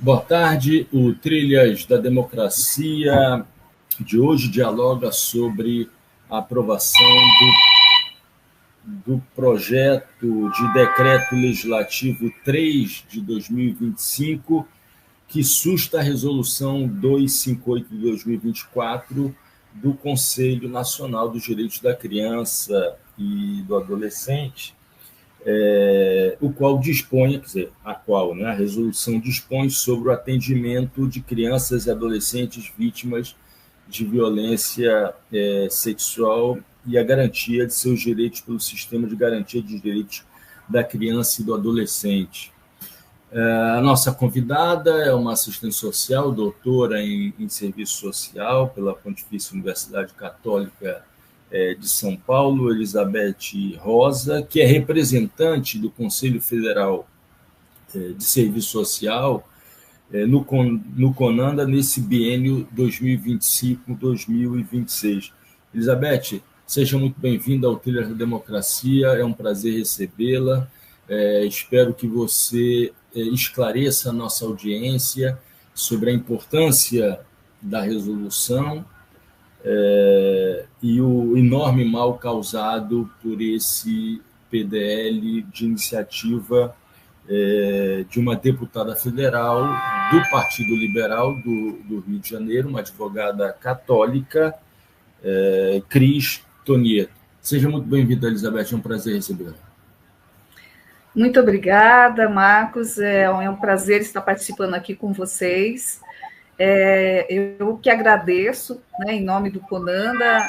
Boa tarde. O Trilhas da Democracia de hoje dialoga sobre a aprovação do projeto de decreto legislativo 3 de 2025, que susta a resolução 258 de 2024 do Conselho Nacional dos Direitos da Criança e do Adolescente, o qual dispõe, a resolução dispõe sobre o atendimento de crianças e adolescentes vítimas de violência sexual e a garantia de seus direitos pelo Sistema de Garantia de Direitos da Criança e do Adolescente. A nossa convidada é uma assistente social, doutora em Serviço Social pela Pontifícia Universidade Católica de São Paulo, Elizabeth Rosa, que é representante do Conselho Federal de Serviço Social no CONANDA nesse biênio 2025-2026. Elizabeth, seja muito bem-vinda ao Trilhas da Democracia, é um prazer recebê-la. Espero que você esclareça a nossa audiência sobre a importância da resolução e o enorme mal causado por esse PDL de iniciativa de uma deputada federal do Partido Liberal do Rio de Janeiro, uma advogada católica, Cris Tonieto. Seja muito bem-vinda, Elizabeth, é um prazer recebê-la. Muito obrigada, Marcos. É um prazer estar participando aqui com vocês. Eu que agradeço, em nome do CONANDA,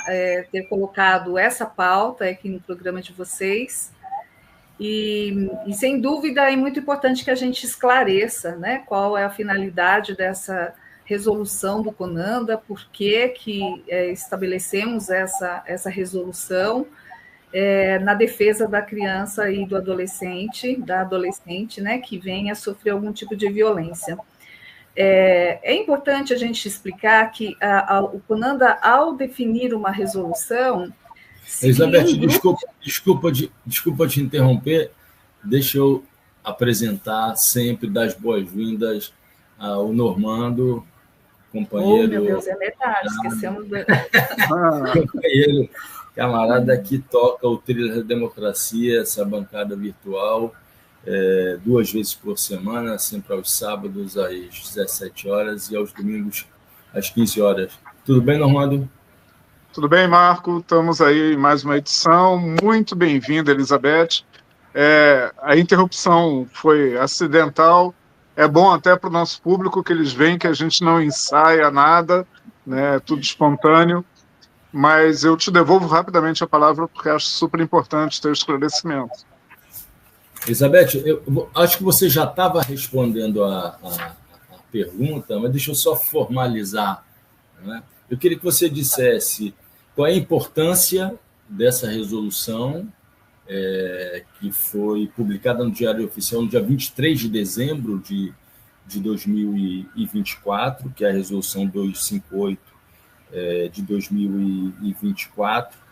ter colocado essa pauta aqui no programa de vocês. E sem dúvida, é muito importante que a gente esclareça, qual é a finalidade dessa resolução do CONANDA, por que estabelecemos essa resolução, na defesa da criança e do adolescente, que venha a sofrer algum tipo de violência. É importante a gente explicar que o CONANDA, ao definir uma resolução... Elizabeth, desculpa te interromper, deixa eu apresentar sempre, dar as boas-vindas ao Normando, companheiro... Oh, meu Deus, é verdade, esquecemos... companheiro, camarada que toca o Trilhas da Democracia, essa bancada virtual, 2 vezes por semana, sempre aos sábados às 17 horas e aos domingos às 15 horas. Tudo bem, Normando? Tudo bem, Marco? Estamos aí em mais uma edição. Muito bem-vinda, Elizabeth. A interrupção foi acidental. É bom até para o nosso público que eles veem que a gente não ensaia nada, tudo espontâneo. Mas eu te devolvo rapidamente a palavra porque acho super importante ter o esclarecimento. Elizabeth, eu acho que você já estava respondendo a pergunta, mas deixa eu só formalizar. Eu queria que você dissesse qual é a importância dessa resolução que foi publicada no Diário Oficial no dia 23 de dezembro de 2024, que é a resolução 258 de 2024,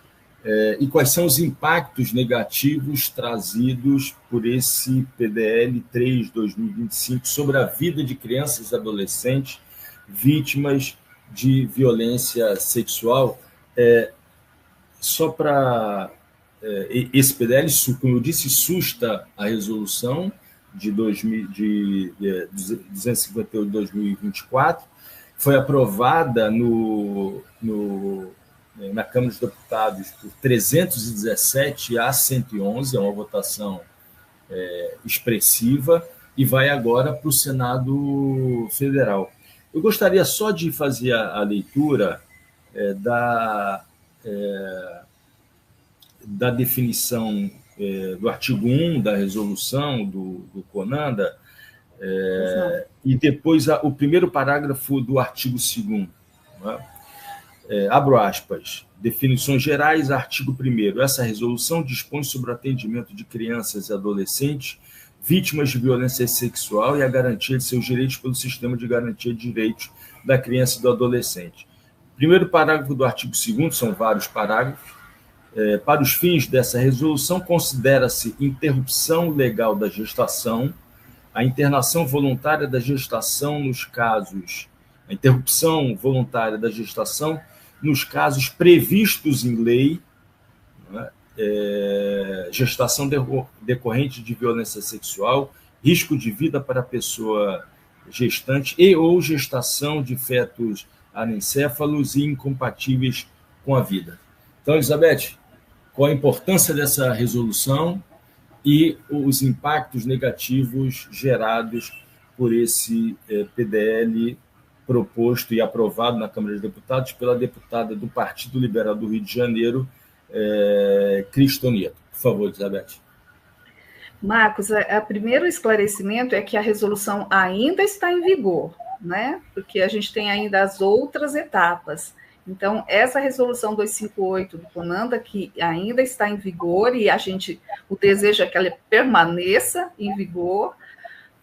e quais são os impactos negativos trazidos por esse PDL 3 de 2025 sobre a vida de crianças e adolescentes vítimas de violência sexual. Só para... esse PDL, como eu disse, susta a resolução de 258 de 2024, foi aprovada na Câmara dos Deputados por 317 a 111, é uma votação expressiva, e vai agora para o Senado Federal. Eu gostaria só de fazer a leitura da definição do artigo 1 da resolução do CONANDA, e depois o primeiro parágrafo do artigo 2º. Abro aspas. Definições gerais, artigo 1º. Essa resolução dispõe sobre o atendimento de crianças e adolescentes vítimas de violência sexual e a garantia de seus direitos pelo Sistema de Garantia de Direitos da Criança e do Adolescente. Primeiro parágrafo do artigo 2º, são vários parágrafos. Para os fins dessa resolução, considera-se interrupção legal da gestação a internação voluntária da gestação nos casos, a interrupção voluntária da gestação nos casos previstos em lei, né? Gestação decorrente de violência sexual, risco de vida para a pessoa gestante e ou gestação de fetos anencéfalos e incompatíveis com a vida. Então, Elizabeth, qual a importância dessa resolução e os impactos negativos gerados por esse PDL proposto e aprovado na Câmara dos Deputados pela deputada do Partido Liberal do Rio de Janeiro, Cristo Nieto. Por favor, Elizabeth. Marcos, o primeiro esclarecimento é que a resolução ainda está em vigor, né? Porque a gente tem ainda as outras etapas. Então, essa resolução 258 do CONANDA, que ainda está em vigor, e o desejo é que ela permaneça em vigor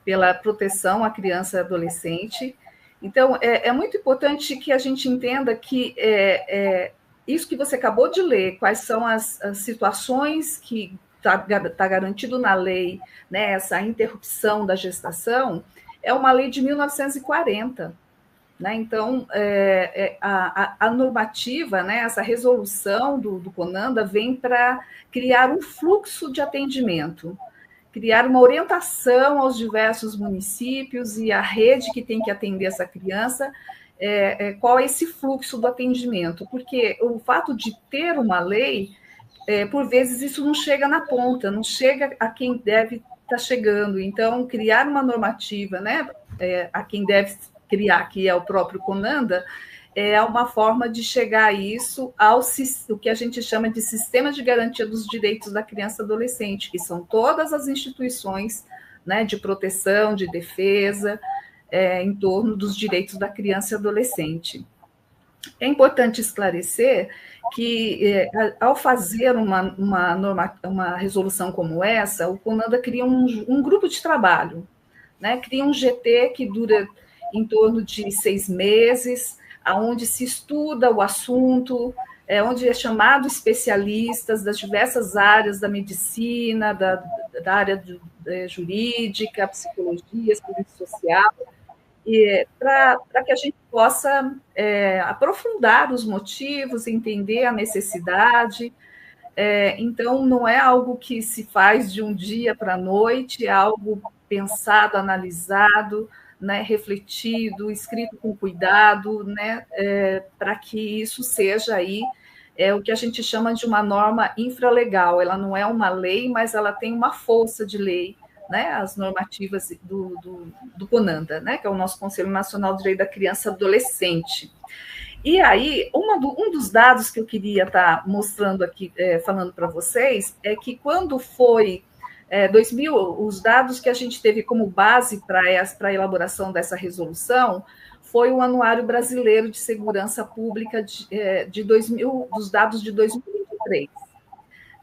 pela proteção à criança e adolescente. Então, é muito importante que a gente entenda que isso que você acabou de ler, quais são as situações que está garantido na lei, né, essa interrupção da gestação, é uma lei de 1940. Né? Então, a normativa, né, essa resolução do CONANDA vem para criar um fluxo de atendimento, criar uma orientação aos diversos municípios e a rede que tem que atender essa criança, qual é esse fluxo do atendimento, porque o fato de ter uma lei, por vezes isso não chega na ponta, não chega a quem deve estar chegando. Então, criar uma normativa, né, a quem deve criar, que é o próprio CONANDA, é uma forma de chegar a isso, o que a gente chama de Sistema de Garantia dos Direitos da Criança e Adolescente, que são todas as instituições, né, de proteção, de defesa, em torno dos direitos da criança e adolescente. É importante esclarecer que, ao fazer uma resolução como essa, o CONANDA cria um grupo de trabalho, né, cria um GT que dura em torno de 6 meses, onde se estuda o assunto, onde é chamado especialistas das diversas áreas da medicina, da área jurídica, psicologia, serviço social, para que a gente possa aprofundar os motivos, entender a necessidade. Então, não é algo que se faz de um dia para a noite, é algo pensado, analisado, né, refletido, escrito com cuidado, né, para que isso seja aí o que a gente chama de uma norma infralegal. Ela não é uma lei, mas ela tem uma força de lei, né, as normativas do CONANDA, né, que é o nosso Conselho Nacional de Direito da Criança e Adolescente. E aí, um dos dados que eu queria estar mostrando aqui, falando para vocês, é que quando foi 2000, os dados que a gente teve como base para a elaboração dessa resolução foi o Anuário Brasileiro de Segurança Pública de 2000, dos dados de 2023.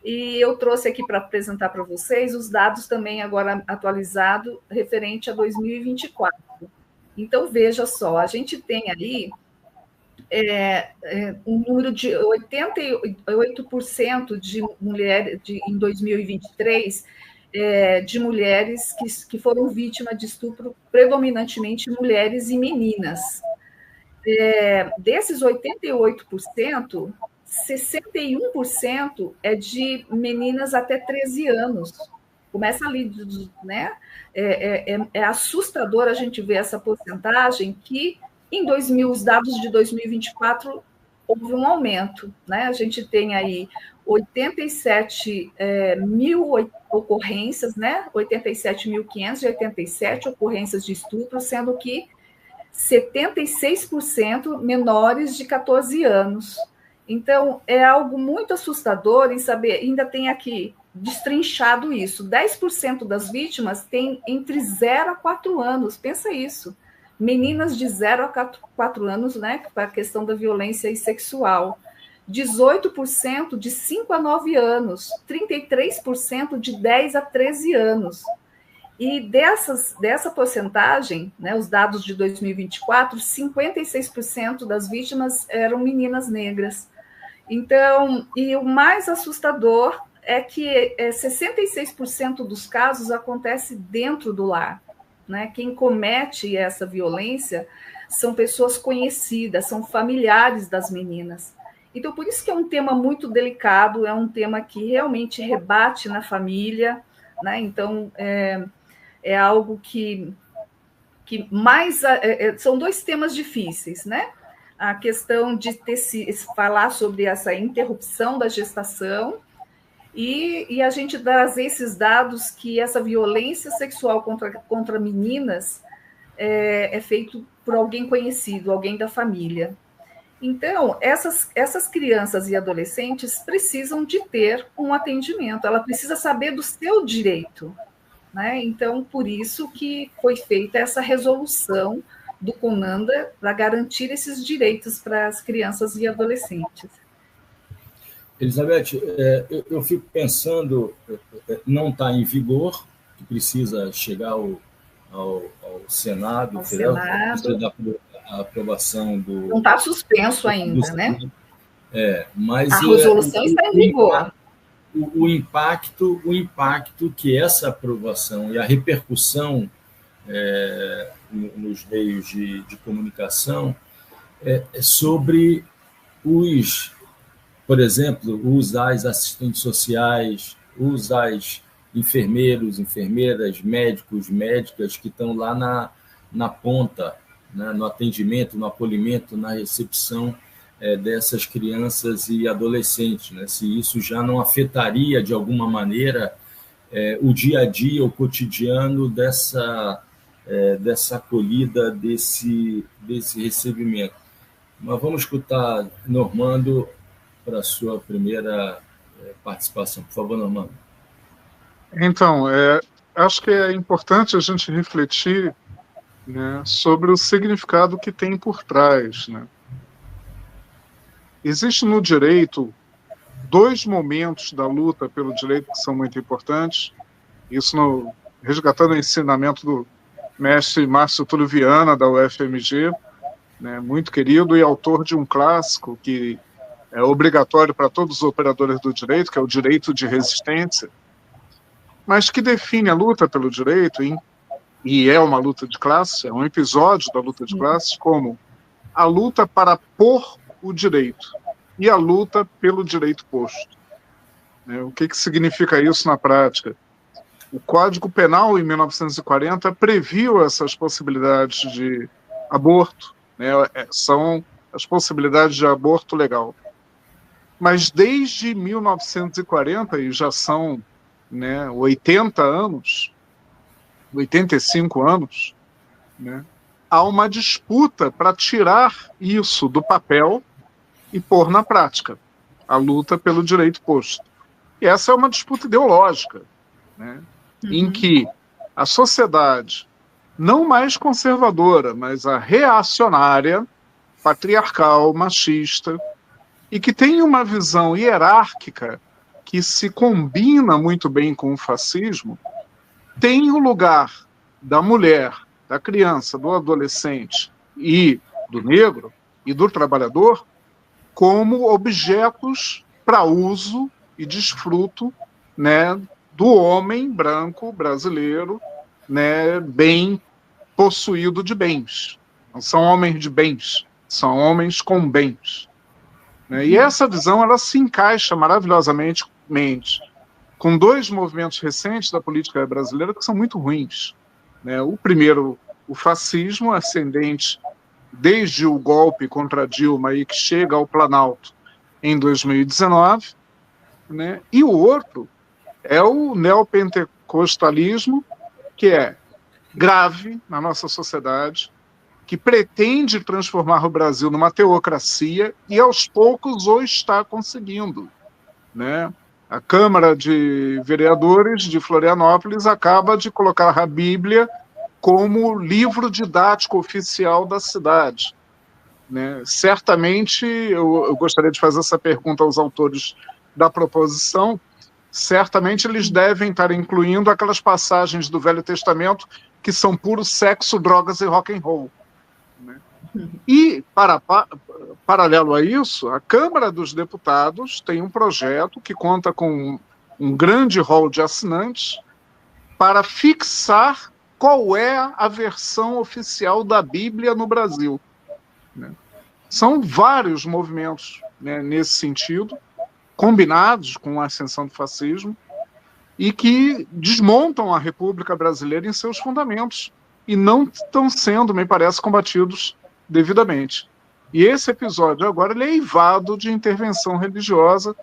E eu trouxe aqui para apresentar para vocês os dados também agora atualizados referente a 2024. Então, veja só, a gente tem ali um número de 88% de mulheres em 2023, de mulheres que foram vítimas de estupro, predominantemente mulheres e meninas. Desses 88%, 61% é de meninas até 13 anos. Começa ali, né? É assustador a gente ver essa porcentagem que, os dados de 2024, houve um aumento, né? A gente tem aí 87 mil ocorrências, né? 87.587 ocorrências de estupro, sendo que 76% menores de 14 anos. Então, é algo muito assustador em saber, ainda tem aqui destrinchado isso, 10% das vítimas têm entre 0 a 4 anos, pensa isso. Meninas de 0 a 4 anos, né, para a questão da violência sexual. 18% de 5 a 9 anos, 33% de 10 a 13 anos. E dessa porcentagem, né, os dados de 2024, 56% das vítimas eram meninas negras. Então, e o mais assustador é que 66% dos casos acontece dentro do lar. né? Quem comete essa violência são pessoas conhecidas, são familiares das meninas. Então, por isso que é um tema muito delicado, é um tema que realmente rebate na família, né? Então, é algo que mais... são dois temas difíceis, né? A questão de falar sobre essa interrupção da gestação e a gente trazer esses dados que essa violência sexual contra meninas é feito por alguém conhecido, alguém da família. Então, essas crianças e adolescentes precisam de ter um atendimento, ela precisa saber do seu direito, né? Então, por isso que foi feita essa resolução do CONANDA para garantir esses direitos para as crianças e adolescentes. Elizabeth, eu fico pensando, não está em vigor, que precisa chegar ao Senado, precisa da aprovação do... Não está suspenso ainda, né? Mas a resolução está em vigor. O impacto que essa aprovação e a repercussão nos meios de comunicação sobre por exemplo, os assistentes sociais, os enfermeiros, enfermeiras, médicos, médicas que estão lá na ponta, né, no atendimento, no acolhimento, na recepção dessas crianças e adolescentes, né? Se isso já não afetaria, de alguma maneira, o dia a dia, o cotidiano dessa acolhida, desse recebimento. Mas vamos escutar Normando para a sua primeira participação. Por favor, Normando. Então, acho que é importante a gente refletir, né, sobre o significado que tem por trás, né? Existe no direito 2 momentos da luta pelo direito que são muito importantes, isso resgatando o ensinamento do mestre Márcio Túlio Viana, da UFMG, né, muito querido e autor de um clássico que é obrigatório para todos os operadores do direito, que é o direito de resistência, mas que define a luta pelo direito, e é uma luta de classe, é um episódio da luta de classe, como a luta para pôr o direito e a luta pelo direito posto. O que significa isso na prática? O Código Penal, em 1940, previu essas possibilidades de aborto, né? São as possibilidades de aborto legal. Mas desde 1940, e já são, né, 80 anos, 85 anos, né, há uma disputa para tirar isso do papel e pôr na prática, a luta pelo direito posto. E essa é uma disputa ideológica, né, em que a sociedade, não mais conservadora, mas a reacionária, patriarcal, machista, e que tem uma visão hierárquica que se combina muito bem com o fascismo, tem o lugar da mulher, da criança, do adolescente e do negro e do trabalhador como objetos para uso e desfruto, né, do homem branco brasileiro, né, bem possuído de bens. Não são homens de bens, são homens com bens. E essa visão ela se encaixa maravilhosamente com 2 movimentos recentes da política brasileira que são muito ruins. O primeiro, o fascismo ascendente desde o golpe contra Dilma e que chega ao Planalto em 2019, né? E o outro é o neopentecostalismo, que é grave na nossa sociedade, que pretende transformar o Brasil numa teocracia e, aos poucos, o está conseguindo, né? A Câmara de Vereadores de Florianópolis acaba de colocar a Bíblia como livro didático oficial da cidade, né? Certamente, eu gostaria de fazer essa pergunta aos autores da proposição, certamente eles devem estar incluindo aquelas passagens do Velho Testamento que são puro sexo, drogas e rock and roll. E, paralelo a isso, a Câmara dos Deputados tem um projeto que conta com um grande rol de assinantes para fixar qual é a versão oficial da Bíblia no Brasil. Né? São vários movimentos, né, nesse sentido, combinados com a ascensão do fascismo, e que desmontam a República Brasileira em seus fundamentos, e não estão sendo, me parece, combatidos devidamente. E esse episódio agora ele é eivado de intervenção religiosa,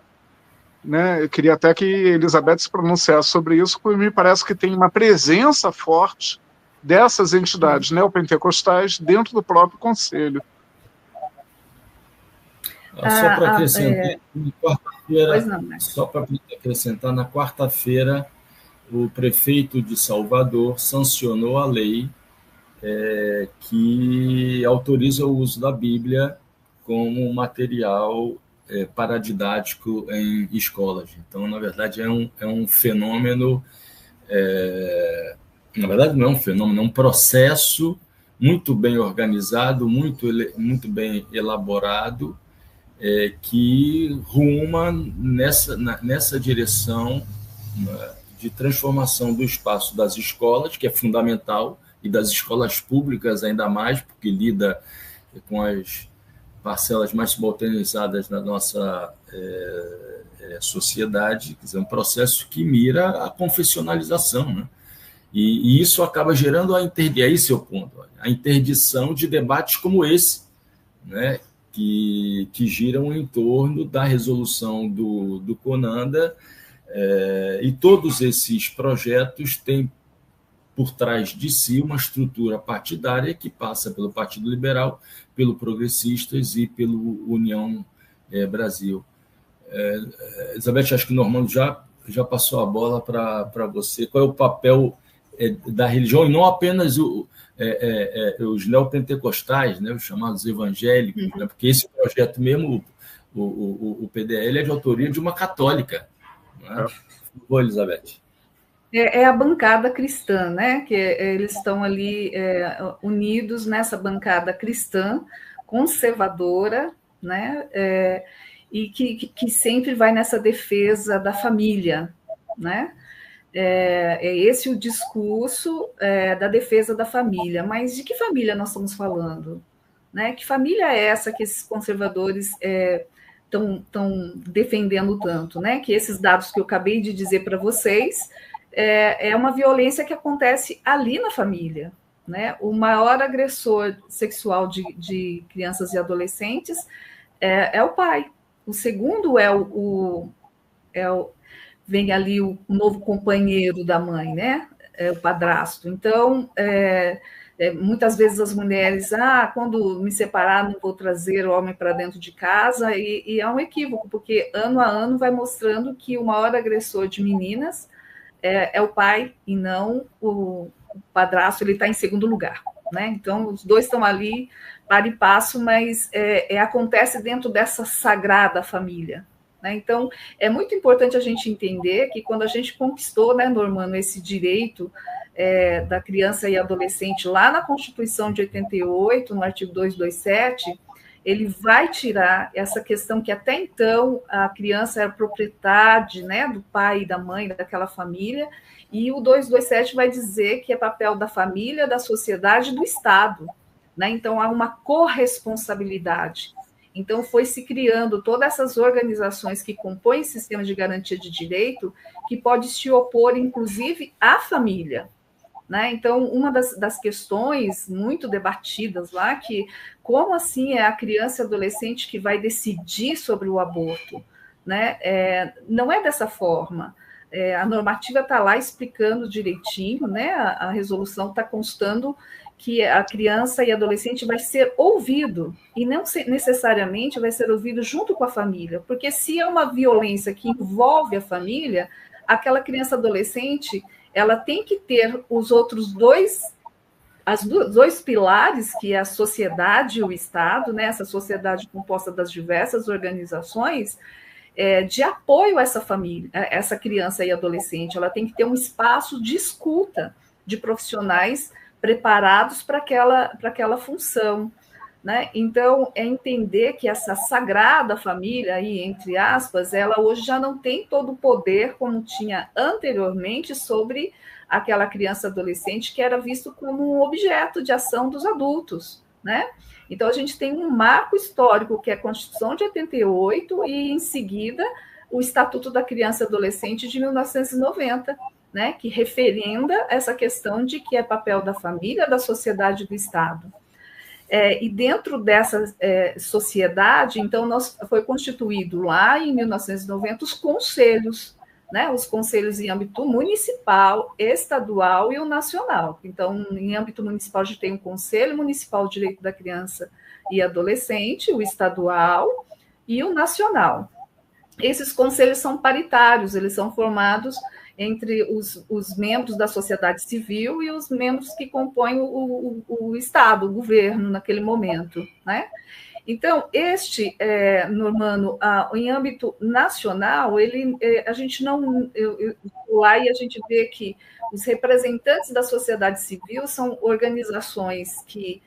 né? Eu queria até que Elizabeth se pronunciasse sobre isso, porque me parece que tem uma presença forte dessas entidades neopentecostais dentro do próprio Conselho. Só para acrescentar, na quarta-feira, o prefeito de Salvador sancionou a lei que autoriza o uso da Bíblia como material paradidático em escolas. Então, na verdade, é um fenômeno, na verdade não é um fenômeno, é um processo muito bem organizado, muito bem elaborado, que ruma nessa direção de transformação do espaço das escolas, que é fundamental, e das escolas públicas ainda mais, porque lida com as parcelas mais subalternizadas da nossa sociedade, quer dizer, um processo que mira a confessionalização, né? E isso acaba gerando esse é o ponto, a interdição de debates como esse, né? Que giram em torno da resolução do Conanda, e todos esses projetos têm por trás de si uma estrutura partidária que passa pelo Partido Liberal, pelo Progressistas e pelo União Brasil. Elizabeth, acho que o Normando já passou a bola para você. Qual é o papel da religião, e não apenas os neopentecostais, né, os chamados evangélicos, né, porque esse projeto mesmo, o PDL, é de autoria de uma católica. Né? Boa, Elizabeth. É a bancada cristã, né? Que eles estão ali unidos nessa bancada cristã, conservadora, né? E que sempre vai nessa defesa da família, né? É esse o discurso da defesa da família. Mas de que família nós estamos falando? Né? Que família é essa que esses conservadores estão defendendo tanto? Né? Que esses dados que eu acabei de dizer para vocês é uma violência que acontece ali na família. Né? O maior agressor sexual de crianças e adolescentes é o pai. O segundo vem ali o novo companheiro da mãe, né? O padrasto. Então, muitas vezes as mulheres, quando me separar, não vou trazer o homem para dentro de casa, e é um equívoco, porque ano a ano vai mostrando que o maior agressor de meninas é o pai e não o padrasto, ele está em segundo lugar. Né? Então, os dois estão ali para e passo, mas acontece dentro dessa sagrada família. Né? Então, é muito importante a gente entender que quando a gente conquistou, né, Normando, esse direito da criança e adolescente lá na Constituição de 88, no artigo 227, ele vai tirar essa questão que até então a criança era propriedade, né, do pai e da mãe daquela família, e o 227 vai dizer que é papel da família, da sociedade e do Estado. Né? Então, há uma corresponsabilidade. Então, foi se criando todas essas organizações que compõem sistemas de garantia de direito que pode se opor, inclusive, à família. Né? Então, uma das questões muito debatidas lá, que como assim é a criança e adolescente que vai decidir sobre o aborto? Né? Não é dessa forma. A normativa está lá explicando direitinho, né? A resolução está constando que a criança e adolescente vai ser ouvido, e não necessariamente vai ser ouvido junto com a família, porque se é uma violência que envolve a família, aquela criança e adolescente, ela tem que ter os outros dois pilares, que é a sociedade e o Estado, né? Essa sociedade composta das diversas organizações, de apoio a essa família, essa criança e adolescente. Ela tem que ter um espaço de escuta de profissionais preparados para aquela função. né? Então, é entender que essa sagrada família, aí, entre aspas, ela hoje já não tem todo o poder como tinha anteriormente sobre aquela criança adolescente que era visto como um objeto de ação dos adultos, né? Então, a gente tem um marco histórico, que é a Constituição de 88, e, em seguida, o Estatuto da Criança e Adolescente de 1990, né? Que referenda essa questão de que é papel da família, da sociedade e do Estado. E dentro dessa sociedade, então, foi constituído lá em 1990 os conselhos, né? Os conselhos em âmbito municipal, estadual e o nacional. Então, em âmbito municipal, a gente tem o Conselho Municipal de Direito da Criança e Adolescente, o estadual e o nacional. Esses conselhos são paritários, eles são formados entre os membros da sociedade civil e os membros que compõem o Estado, o governo, naquele momento, né? Então, Normando, em âmbito nacional, a gente não... lá e a gente vê que os representantes da sociedade civil são organizações que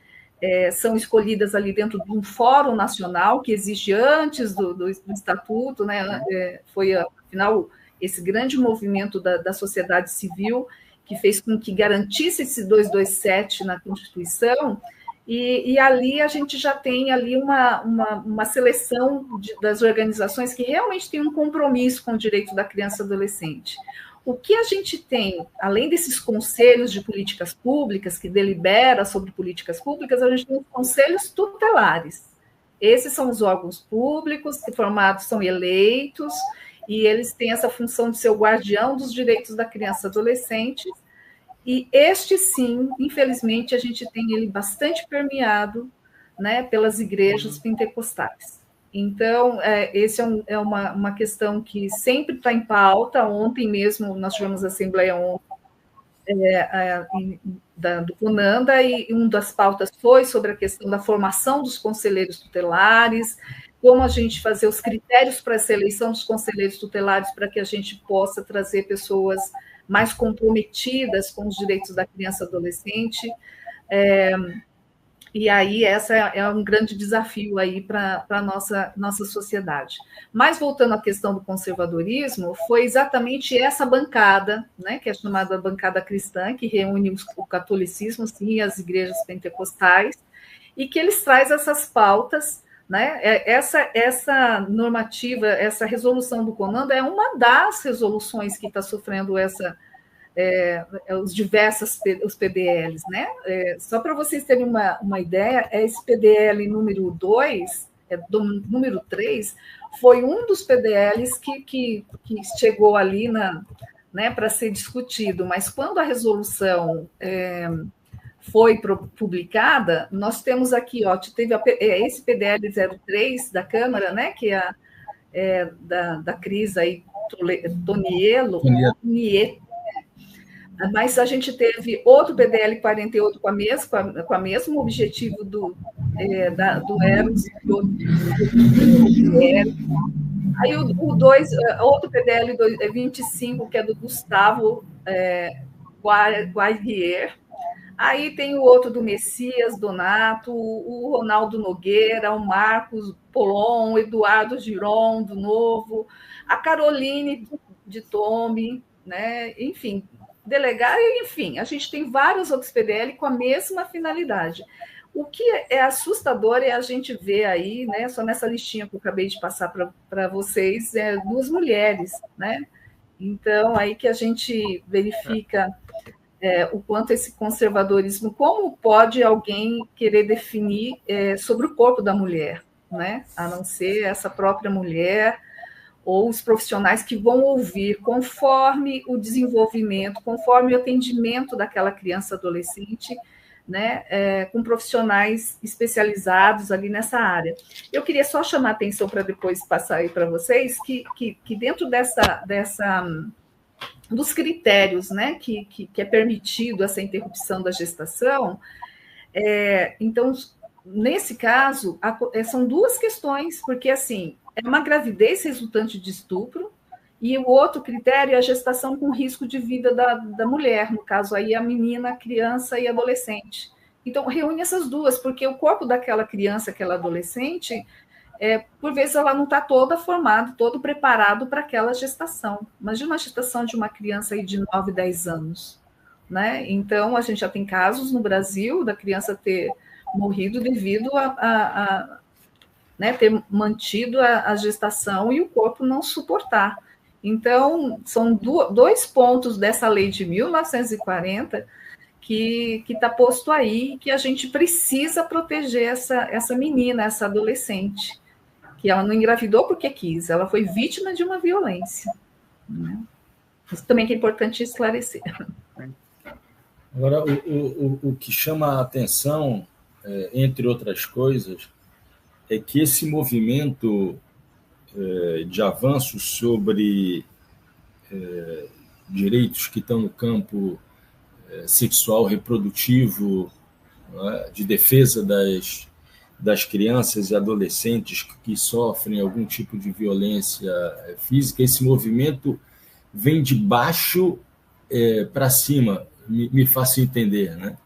são escolhidas ali dentro de um fórum nacional que existe antes do Estatuto, né? Foi, afinal, esse grande movimento da sociedade civil que fez com que garantisse esse 227 na Constituição, e ali a gente já tem ali uma seleção das organizações que realmente têm um compromisso com o direito da criança e adolescente. O que a gente tem, além desses conselhos de políticas públicas, que delibera sobre políticas públicas, a gente tem os conselhos tutelares. Esses são os órgãos públicos, que formados são eleitos, e eles têm essa função de ser o guardião dos direitos da criança e adolescente, e este, sim, infelizmente, a gente tem ele bastante permeado, né, pelas igrejas pentecostais. Então, esse é uma questão que sempre está em pauta. Ontem mesmo, nós tivemos a Assembleia do CONANDA, e uma das pautas foi sobre a questão da formação dos conselheiros tutelares, como a gente fazer os critérios para a seleção dos conselheiros tutelares para que a gente possa trazer pessoas mais comprometidas com os direitos da criança e adolescente. E aí, essa é um grande desafio aí para a nossa sociedade. Mas, voltando à questão do conservadorismo, foi exatamente essa bancada, né, que é chamada bancada cristã, que reúne o catolicismo, sim, e as igrejas pentecostais, e que eles trazem essas pautas, né? Essa normativa, essa resolução do CONANDA é uma das resoluções que está sofrendo os PDLs, né? Só para vocês terem uma ideia, esse PDL número 2, número 3, foi um dos PDLs que chegou ali né, para ser discutido, mas quando a resolução foi publicada, nós temos aqui, teve esse PDL 03 da Câmara, né, que é da Cris aí, Tonielo, mas a gente teve outro PDL 48 com o mesmo objetivo do Eros, aí outro PDL 25, que é do Gustavo Guairier. Aí tem o outro do Messias Donato, o Ronaldo Nogueira, o Marcos Polon, o Eduardo Giron, do Novo, a Caroline de Tome, né? Enfim, a gente tem vários outros PDL com a mesma finalidade. O que é assustador é a gente ver aí, né, só nessa listinha que eu acabei de passar para vocês, 2 mulheres, né? Então, aí que a gente verifica o quanto esse conservadorismo, como pode alguém querer definir sobre o corpo da mulher, né? A não ser essa própria mulher ou os profissionais que vão ouvir conforme o desenvolvimento, conforme o atendimento daquela criança adolescente, né, com profissionais especializados ali nessa área. Eu queria só chamar a atenção para depois passar aí para vocês que dentro dos critérios, né, que é permitido essa interrupção da gestação, então, nesse caso, são 2 questões, porque, assim, é uma gravidez resultante de estupro, e o outro critério é a gestação com risco de vida da mulher, no caso aí a menina, criança e adolescente. Então, reúne essas duas, porque o corpo daquela criança, aquela adolescente, por vezes ela não está toda formada, todo preparado para aquela gestação. Imagina uma gestação de uma criança aí de 9, 10 anos. Né? Então, a gente já tem casos no Brasil da criança ter morrido devido a né, ter mantido a gestação e o corpo não suportar. Então, são dois pontos dessa lei de 1940 que está posto aí, que a gente precisa proteger essa menina, essa adolescente, que ela não engravidou porque quis, ela foi vítima de uma violência. Né? Isso também que é importante esclarecer. Agora, o que chama a atenção, entre outras coisas, é que esse movimento de avanço sobre direitos que estão no campo sexual, reprodutivo, de defesa das crianças e adolescentes que sofrem algum tipo de violência física, esse movimento vem de baixo para cima, me faço entender, né?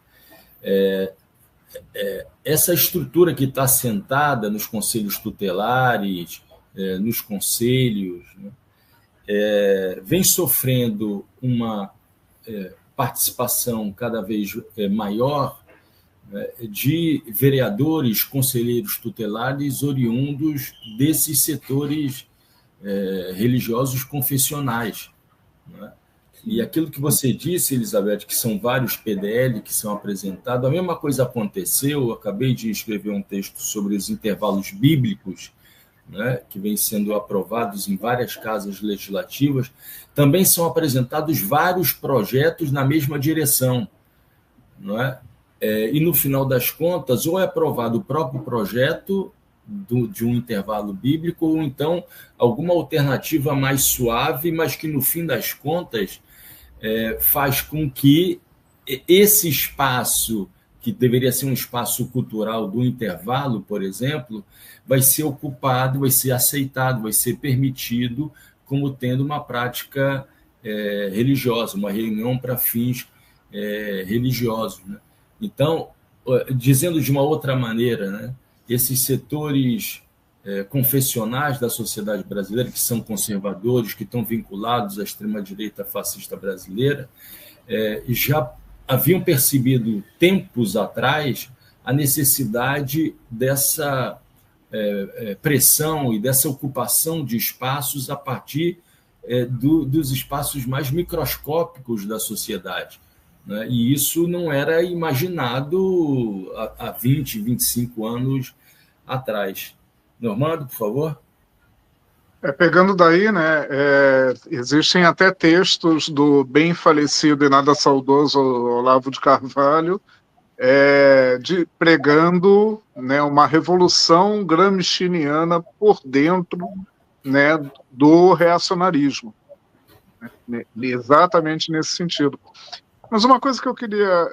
Essa estrutura que está assentada nos conselhos tutelares, nos conselhos, né, vem sofrendo uma participação cada vez maior de vereadores, conselheiros tutelares oriundos desses setores religiosos confessionais. Né? E aquilo que você disse, Elizabeth, que são vários PDL que são apresentados, a mesma coisa aconteceu, eu acabei de escrever um texto sobre os intervalos bíblicos, né, que vêm sendo aprovados em várias casas legislativas, também são apresentados vários projetos na mesma direção. Não é? E, no final das contas, ou é aprovado o próprio projeto de um intervalo bíblico, ou então alguma alternativa mais suave, mas que, no fim das contas, faz com que esse espaço, que deveria ser um espaço cultural do intervalo, por exemplo, vai ser ocupado, vai ser aceitado, vai ser permitido como tendo uma prática religiosa, uma reunião para fins religiosos. Né? Então, dizendo de uma outra maneira, né, esses setores confessionais da sociedade brasileira, que são conservadores, que estão vinculados à extrema-direita fascista brasileira, já haviam percebido tempos atrás a necessidade dessa pressão e dessa ocupação de espaços a partir dos espaços mais microscópicos da sociedade. Né? E isso não era imaginado há 20, 25 anos atrás. Normando, por favor. Pegando daí, né, existem até textos do bem falecido e nada saudoso Olavo de Carvalho pregando, né, uma revolução gramsciana por dentro, né, do reacionarismo, né, exatamente nesse sentido. Mas uma coisa que eu queria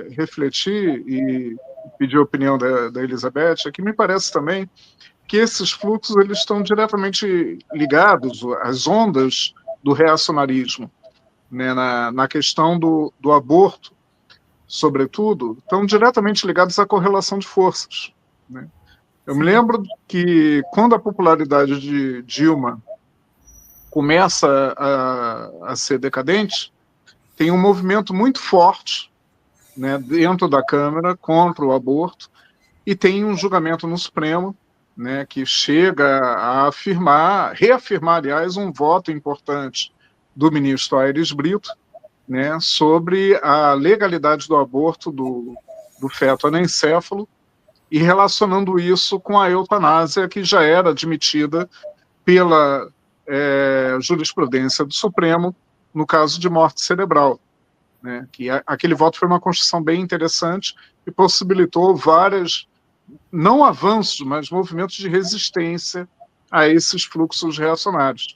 refletir e pedir a opinião da Elizabeth é que me parece também que esses fluxos eles estão diretamente ligados às ondas do reacionarismo, né, na questão do aborto, sobretudo, estão diretamente ligados à correlação de forças. Né? Eu me lembro que quando a popularidade de Dilma começa a ser decadente, tem um movimento muito forte, né, dentro da Câmara contra o aborto, e tem um julgamento no Supremo, né, que chega a reafirmar, aliás, um voto importante do ministro Aires Brito, né, sobre a legalidade do aborto do feto anencéfalo e relacionando isso com a eutanásia, que já era admitida pela jurisprudência do Supremo no caso de morte cerebral. Né, que aquele voto foi uma construção bem interessante e possibilitou várias, não avanços, mas movimentos de resistência a esses fluxos reacionários.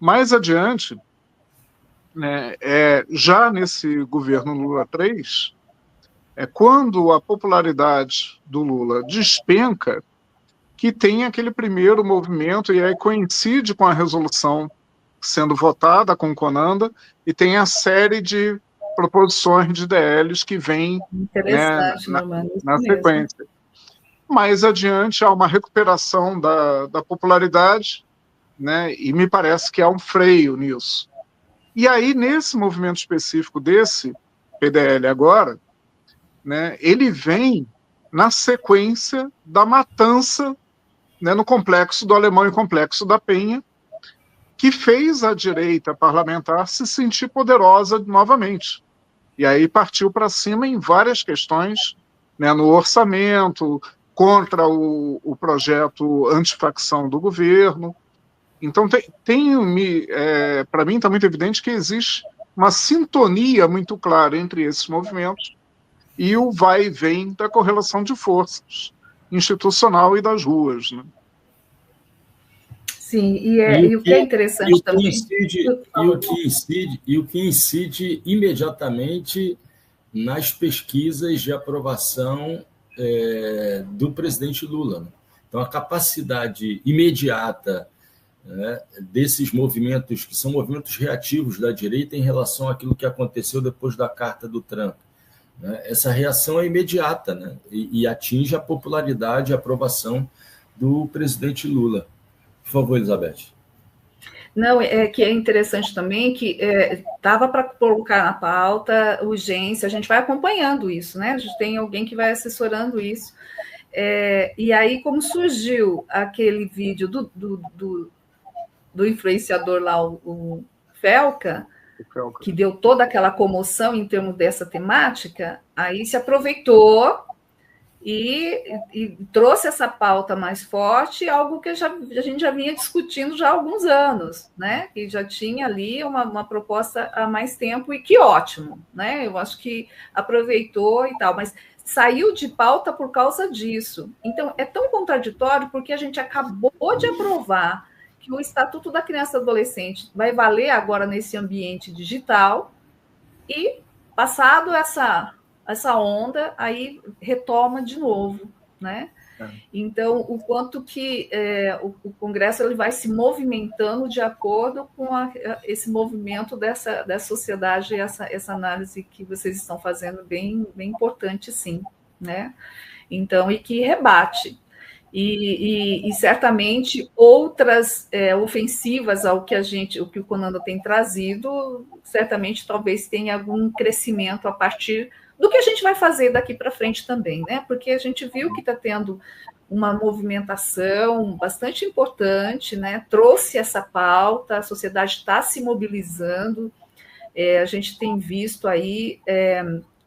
Mais adiante, né, já nesse governo Lula III, quando a popularidade do Lula despenca, que tem aquele primeiro movimento, e aí coincide com a resolução sendo votada, com Conanda, e tem a série de proposições de DLs que vêm, né, na sequência. Mais adiante, há uma recuperação da popularidade, né, e me parece que há um freio nisso. E aí, nesse movimento específico desse PDL agora, né, ele vem na sequência da matança, né, no complexo do Alemão e complexo da Penha, que fez a direita parlamentar se sentir poderosa novamente. E aí partiu para cima em várias questões, né, no orçamento, contra o projeto antifacção do governo. Então, para mim está muito evidente que existe uma sintonia muito clara entre esses movimentos e o vai e vem da correlação de forças institucional e das ruas, né? Sim, e o que é interessante também... O que incide imediatamente nas pesquisas de aprovação do presidente Lula, né? Então, a capacidade imediata, né, desses movimentos, que são movimentos reativos da direita em relação àquilo que aconteceu depois da carta do Trump, né? Essa reação é imediata, né, e atinge a popularidade e a aprovação do presidente Lula. Por favor, Elizabeth. Não, que é interessante também que estava para colocar na pauta urgência, a gente vai acompanhando isso, né? A gente tem alguém que vai assessorando isso. E aí, como surgiu aquele vídeo do influenciador lá, o Felca, que deu toda aquela comoção em termos dessa temática, aí se aproveitou e trouxe essa pauta mais forte, algo que a gente já vinha discutindo já há alguns anos, né? Que já tinha ali uma proposta há mais tempo, e que ótimo, né? Eu acho que aproveitou e tal, mas saiu de pauta por causa disso. Então, é tão contraditório porque a gente acabou de aprovar que o Estatuto da Criança e Adolescente vai valer agora nesse ambiente digital, e passado essa onda, aí retoma de novo, né? Então, o quanto que o Congresso ele vai se movimentando de acordo com esse movimento da sociedade, essa análise que vocês estão fazendo bem, bem importante, sim, né? Então, e que rebate. E certamente outras ofensivas ao que o Conanda tem trazido, certamente talvez tenha algum crescimento a partir do que a gente vai fazer daqui para frente também, né? Porque a gente viu que está tendo uma movimentação bastante importante, né? Trouxe essa pauta, a sociedade está se mobilizando, a gente tem visto aí,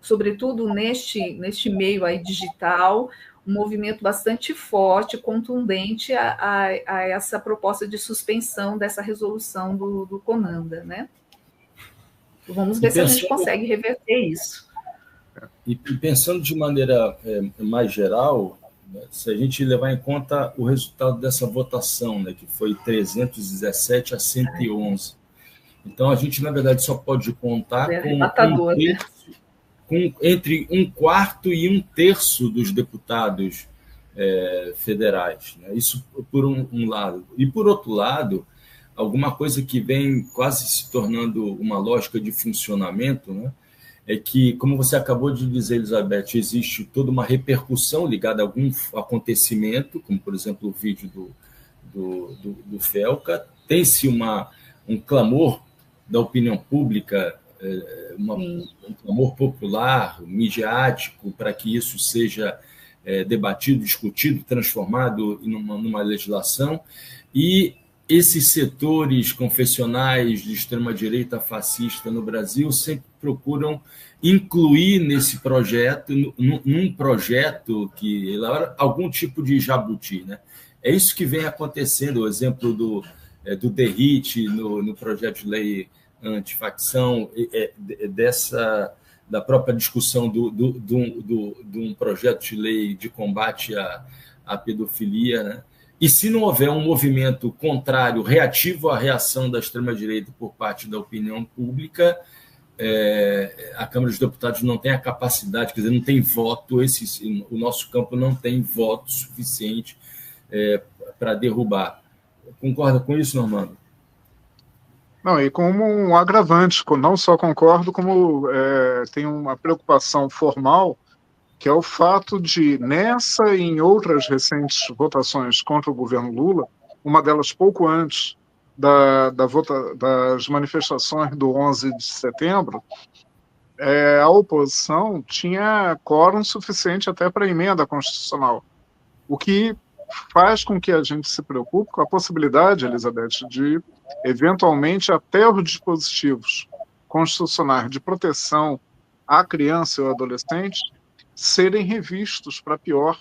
sobretudo neste meio aí digital, um movimento bastante forte, contundente a essa proposta de suspensão dessa resolução do Conanda, né? Vamos ver se a gente consegue reverter isso. E pensando de maneira mais geral, né, se a gente levar em conta o resultado dessa votação, né, que foi 317 a 111, então a gente, na verdade, só pode contar com entre 1/4 e 1/3 dos deputados federais, né? Isso por um lado. E, por outro lado, alguma coisa que vem quase se tornando uma lógica de funcionamento, né? É que, como você acabou de dizer, Elizabeth, existe toda uma repercussão ligada a algum acontecimento, como, por exemplo, o vídeo do Felca, tem-se um clamor da opinião pública, um clamor popular, midiático, para que isso seja debatido, discutido, transformado numa legislação, e esses setores confessionais de extrema-direita fascista no Brasil sempre procuram incluir nesse projeto, num projeto que elabora algum tipo de jabuti, né? É isso que vem acontecendo, o exemplo do Derrite no projeto de lei antifacção, da própria discussão de um projeto de lei de combate à pedofilia, né? E se não houver um movimento contrário, reativo à reação da extrema-direita por parte da opinião pública, a Câmara dos Deputados não tem a capacidade, quer dizer, não tem voto, o nosso campo não tem voto suficiente para derrubar. Concorda com isso, Normando? Não, e como um agravante, não só concordo, como tem uma preocupação formal, que é o fato de, nessa e em outras recentes votações contra o governo Lula, uma delas pouco antes das manifestações do 11 de setembro, a oposição tinha quórum suficiente até para a emenda constitucional, o que faz com que a gente se preocupe com a possibilidade, Elizabeth, de, eventualmente, até os dispositivos constitucionais de proteção à criança e ao adolescente serem revistos para pior,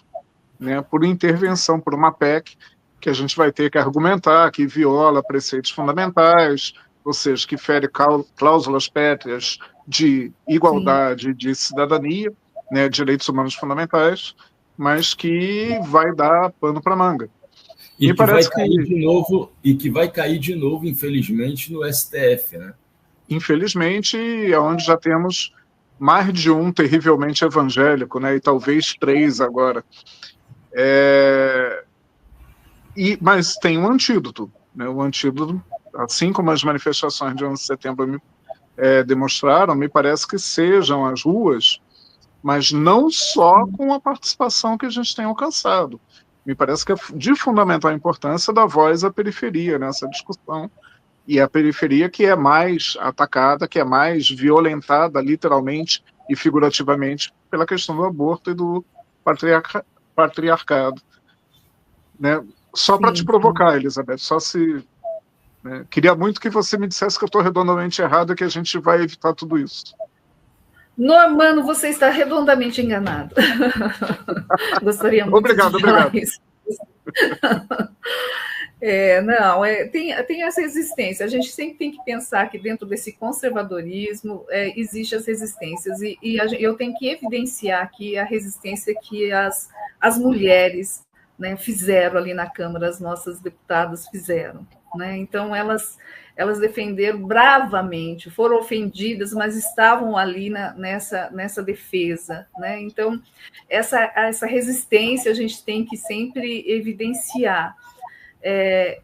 né, por intervenção, por uma PEC que a gente vai ter que argumentar, que viola preceitos fundamentais, ou seja, que fere cláusulas pétreas de igualdade, sim, de cidadania, né, direitos humanos fundamentais, mas que vai dar pano para manga. E que vai cair de novo, infelizmente, no STF, né? Infelizmente, é onde já temos mais de um terrivelmente evangélico, né? E talvez 3 agora. Mas tem um antídoto, né? O antídoto, assim como as manifestações de 11 de setembro demonstraram, me parece que sejam as ruas, mas não só com a participação que a gente tem alcançado. Me parece que é de fundamental importância da voz à periferia nessa discussão, e a periferia que é mais atacada, que é mais violentada, literalmente e figurativamente, pela questão do aborto e do patriarcado. Né? Só para te provocar, Elizabeth, né? Queria muito que você me dissesse que eu estou redondamente errado e que a gente vai evitar tudo isso. Normando, você está redondamente enganado. Gostaria muito de falar isso. Tem essa resistência. A gente sempre tem que pensar que dentro desse conservadorismo existem as resistências. E eu tenho que evidenciar aqui a resistência que as mulheres, né, fizeram ali na Câmara, as nossas deputadas fizeram. Né? Então, elas defenderam bravamente, foram ofendidas, mas estavam ali nessa defesa. Né? Então, essa resistência a gente tem que sempre evidenciar.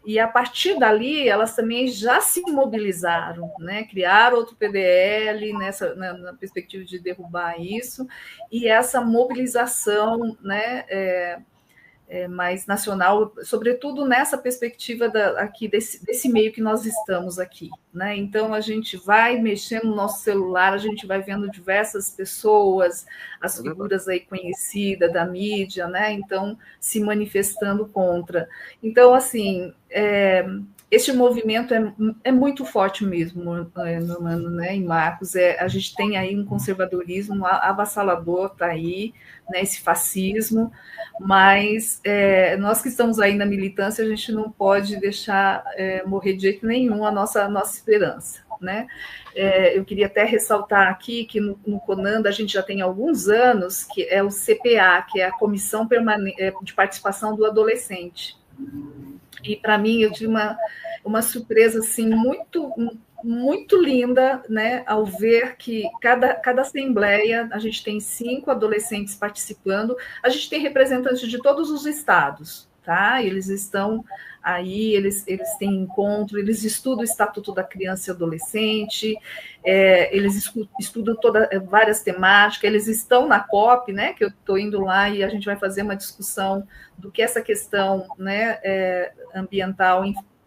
E a partir dali, elas também já se mobilizaram, né? Criaram outro PDL na perspectiva de derrubar isso, e essa mobilização, né, mais nacional, sobretudo nessa perspectiva aqui desse meio que nós estamos aqui, né? Então a gente vai mexendo no nosso celular, a gente vai vendo diversas pessoas, as figuras aí conhecidas da mídia, né? Então se manifestando contra. Então assim, este movimento é muito forte mesmo, Normando, né? Em Marcos, a gente tem aí um conservadorismo avassalador, tá aí, né? Esse fascismo. Mas nós que estamos aí na militância, a gente não pode deixar morrer de jeito nenhum a nossa esperança. Né? Eu queria até ressaltar aqui que no CONANDA a gente já tem alguns anos, que é o CPA, que é a Comissão de Participação do Adolescente. E, para mim, eu tive uma surpresa assim, muito linda, né, ao ver que cada assembleia, a gente tem 5 adolescentes participando, a gente tem representantes de todos os estados, tá? Eles estão aí, eles têm encontro, eles estudam o Estatuto da Criança e Adolescente, eles estudam várias temáticas, eles estão na COP, né, que eu estou indo lá e a gente vai fazer uma discussão do que essa questão, né, ambiental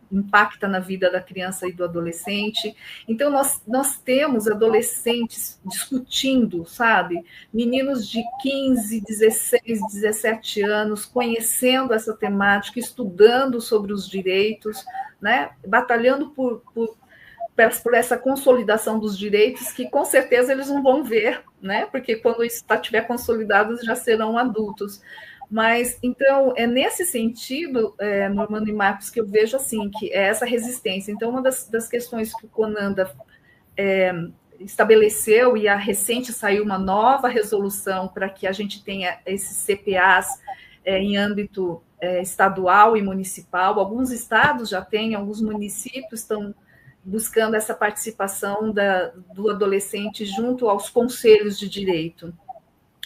impacta na vida da criança e do adolescente. Então, nós temos adolescentes discutindo, sabe? Meninos de 15, 16, 17 anos, conhecendo essa temática, estudando sobre os direitos, né? Batalhando por essa consolidação dos direitos, que com certeza eles não vão ver, né? Porque quando isso estiver consolidado, já serão adultos. Mas, então, é nesse sentido, Normando e Marcos, que eu vejo assim, que é essa resistência. Então, uma das questões que o CONANDA estabeleceu, e recente saiu uma nova resolução para que a gente tenha esses CPAs em âmbito estadual e municipal. Alguns estados já têm, alguns municípios estão buscando essa participação do adolescente junto aos conselhos de direito.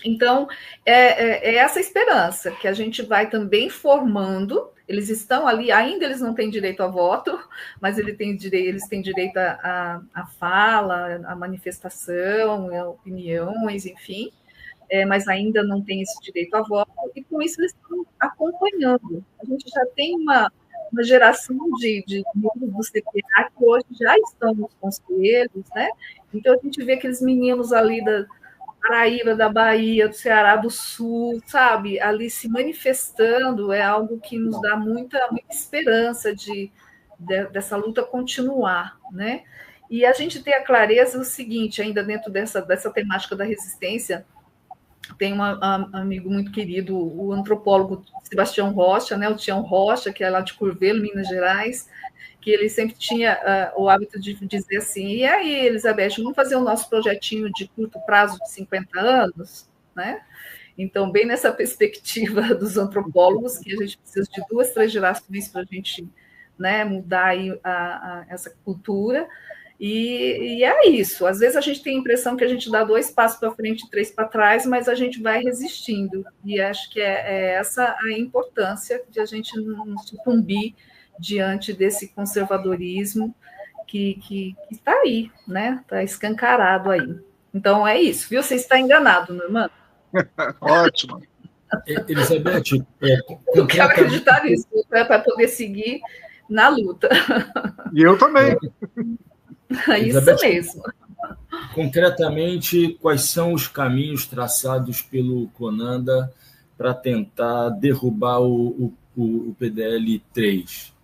Então, é essa esperança que a gente vai também formando. Eles estão ali, ainda eles não têm direito a voto, mas eles têm direito à fala, à manifestação, a opiniões, enfim, mas ainda não tem esse direito a voto, e com isso eles estão acompanhando. A gente já tem uma geração de membros do CPA que hoje já estão nos conselhos, né? Então, a gente vê aqueles meninos ali da Paraíba, da Bahia, do Ceará do Sul, sabe, ali se manifestando, é algo que nos dá muita esperança dessa luta continuar, né? E a gente tem a clareza do seguinte, ainda dentro dessa temática da resistência, tem um amigo muito querido, o antropólogo Sebastião Rocha, né, o Tião Rocha, que é lá de Curvelo, Minas Gerais, que ele sempre tinha o hábito de dizer assim, e aí, Elizabeth, vamos fazer o nosso projetinho de curto prazo de 50 anos, né? Então, bem nessa perspectiva dos antropólogos, que a gente precisa de 2, 3 gerações para a gente, né, mudar aí essa cultura, e é isso. Às vezes a gente tem a impressão que a gente dá 2 passos para frente e 3 para trás, mas a gente vai resistindo, e acho que é essa a importância de a gente não sucumbir diante desse conservadorismo que está aí, né? Está escancarado aí. Então, é isso, viu? Você está enganado, meu irmão. Ótimo. Elizabeth, eu quero acreditar nisso, para poder seguir na luta. E eu também. Isso mesmo. Concretamente, quais são os caminhos traçados pelo Conanda para tentar derrubar o PDL 3?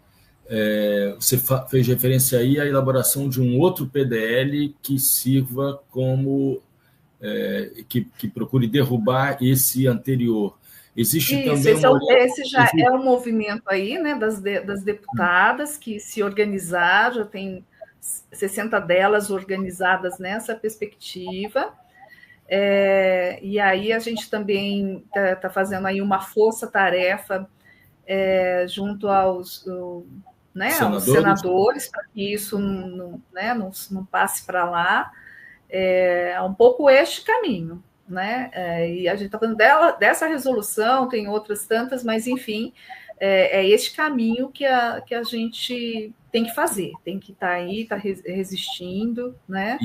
Você fez referência aí à elaboração de um outro PDL que sirva como que procure derrubar esse anterior. Existe isso, também esse já é um movimento aí, né, das deputadas que se organizaram, já tem 60 delas organizadas nessa perspectiva. E aí a gente também está fazendo aí uma força-tarefa junto aos senadores, para que isso não passe para lá. É um pouco este caminho, né? E a gente está falando dessa resolução, tem outras tantas, mas, enfim, é este caminho que a gente tem que fazer, tem que estar aí, está resistindo, né?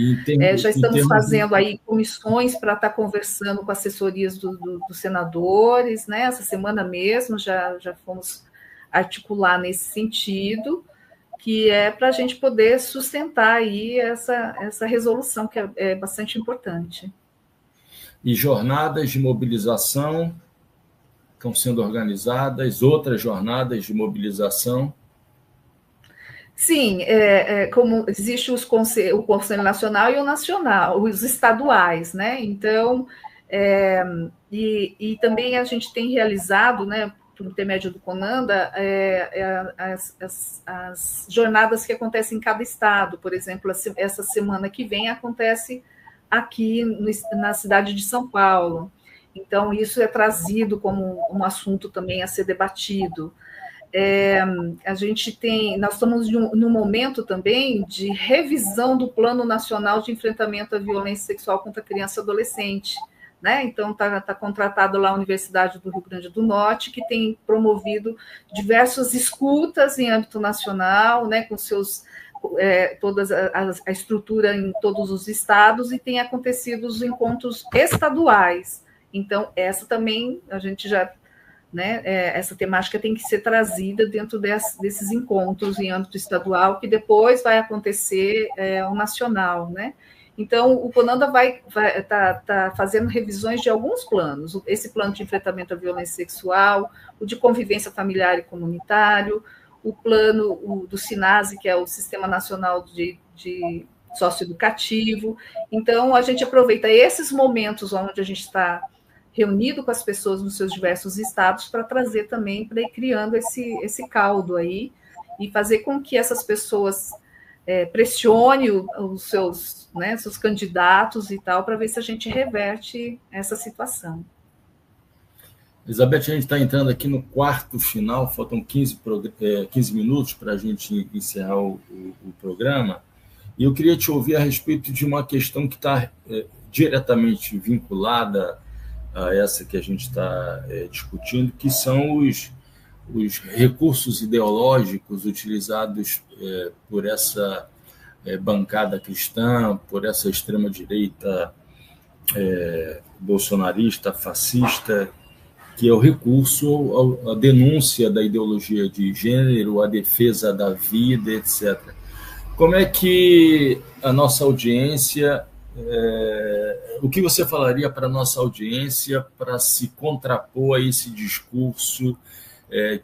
Já estamos fazendo aí comissões para estar conversando com assessorias dos senadores, né? Essa semana mesmo já fomos articular nesse sentido, que é para a gente poder sustentar aí essa resolução, que é bastante importante. E jornadas de mobilização estão sendo organizadas, outras jornadas de mobilização? Sim, como existe o Conselho Nacional e o Nacional, os estaduais, né? Então, e também a gente tem realizado, né, por intermédio do Conanda, as jornadas que acontecem em cada estado. Por exemplo, essa semana que vem acontece aqui na cidade de São Paulo. Então, isso é trazido como um assunto também a ser debatido. Nós estamos num momento também de revisão do Plano Nacional de Enfrentamento à Violência Sexual contra Criança e Adolescente, né? Então, está contratado lá a Universidade do Rio Grande do Norte, que tem promovido diversas escutas em âmbito nacional, né, com toda a estrutura em todos os estados, e tem acontecido os encontros estaduais. Então, essa também, a gente já... né, essa temática tem que ser trazida dentro desses encontros em âmbito estadual, que depois vai acontecer o nacional, né? Então, o Conanda vai tá fazendo revisões de alguns planos, esse plano de enfrentamento à violência sexual, o de convivência familiar e comunitário, o plano do SINASE, que é o Sistema Nacional de Socioeducativo. Então, a gente aproveita esses momentos onde a gente está reunido com as pessoas nos seus diversos estados para trazer também, para ir criando esse caldo aí e fazer com que essas pessoas pressionem os seus candidatos e tal, para ver se a gente reverte essa situação. Elizabeth, a gente está entrando aqui no quarto final, faltam 15 minutos para a gente encerrar o programa, e eu queria te ouvir a respeito de uma questão que está diretamente vinculada a essa que a gente está discutindo, que são os recursos ideológicos utilizados por essa bancada cristã, por essa extrema-direita bolsonarista, fascista, que é o recurso à denúncia da ideologia de gênero, à defesa da vida, etc. Como é que a nossa audiência, o que você falaria para a nossa audiência para se contrapor a esse discurso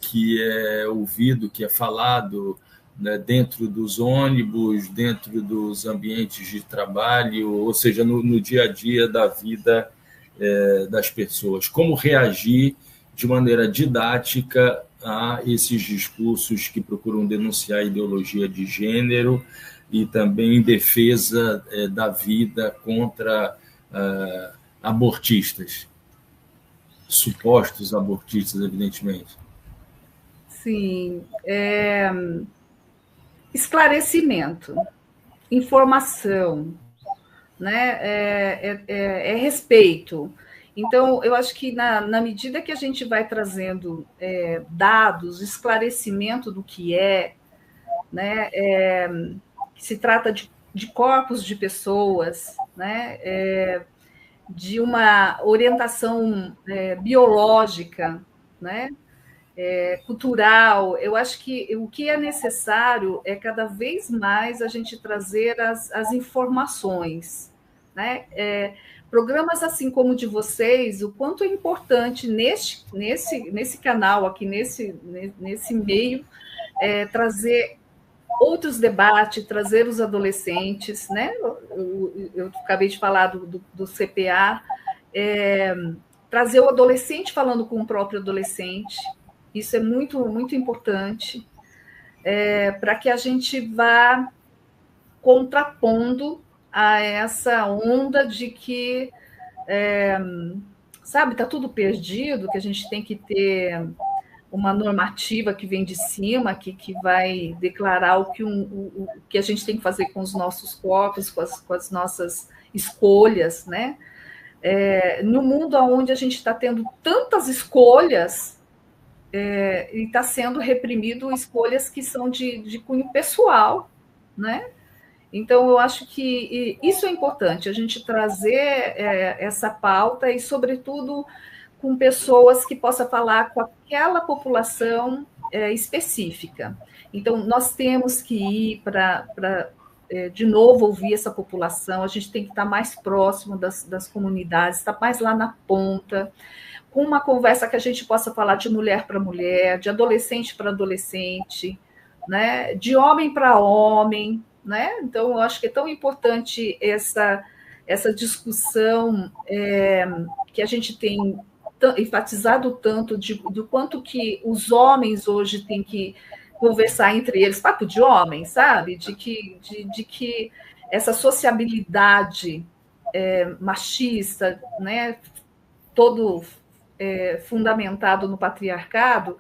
que é ouvido, que é falado, né, dentro dos ônibus, dentro dos ambientes de trabalho, ou seja, no dia a dia da vida das pessoas? Como reagir de maneira didática a esses discursos que procuram denunciar a ideologia de gênero e também em defesa da vida contra abortistas, supostos abortistas, evidentemente? Sim, esclarecimento, informação, né? Respeito. Então, eu acho que na medida que a gente vai trazendo dados, esclarecimento do que né? Que se trata de corpos de pessoas, né? De uma orientação biológica, né? Cultural. Eu acho que o que é necessário é cada vez mais a gente trazer as informações, né? Programas assim como o de vocês, o quanto é importante nesse canal aqui, nesse meio, trazer outros debates, trazer os adolescentes, né? Eu acabei de falar do CPA, trazer o adolescente falando com o próprio adolescente. Isso é muito, muito importante para que a gente vá contrapondo a essa onda de que, sabe, está tudo perdido, que a gente tem que ter uma normativa que vem de cima, que vai declarar o que a gente tem que fazer com os nossos corpos, com as nossas escolhas, né? No mundo onde a gente está tendo tantas escolhas, e está sendo reprimido escolhas que são de cunho pessoal, né? Então, eu acho que isso é importante, a gente trazer essa pauta e, sobretudo, com pessoas que possam falar com aquela população específica. Então, nós temos que ir para de novo, ouvir essa população, a gente tem que estar mais próximo das comunidades, estar mais lá na ponta, com uma conversa que a gente possa falar de mulher para mulher, de adolescente para adolescente, né? De homem para homem, né? Então, eu acho que é tão importante essa discussão que a gente tem enfatizado tanto do quanto que os homens hoje têm que conversar entre eles, papo de homem, sabe? De que essa sociabilidade machista, né? Todo fundamentado no patriarcado,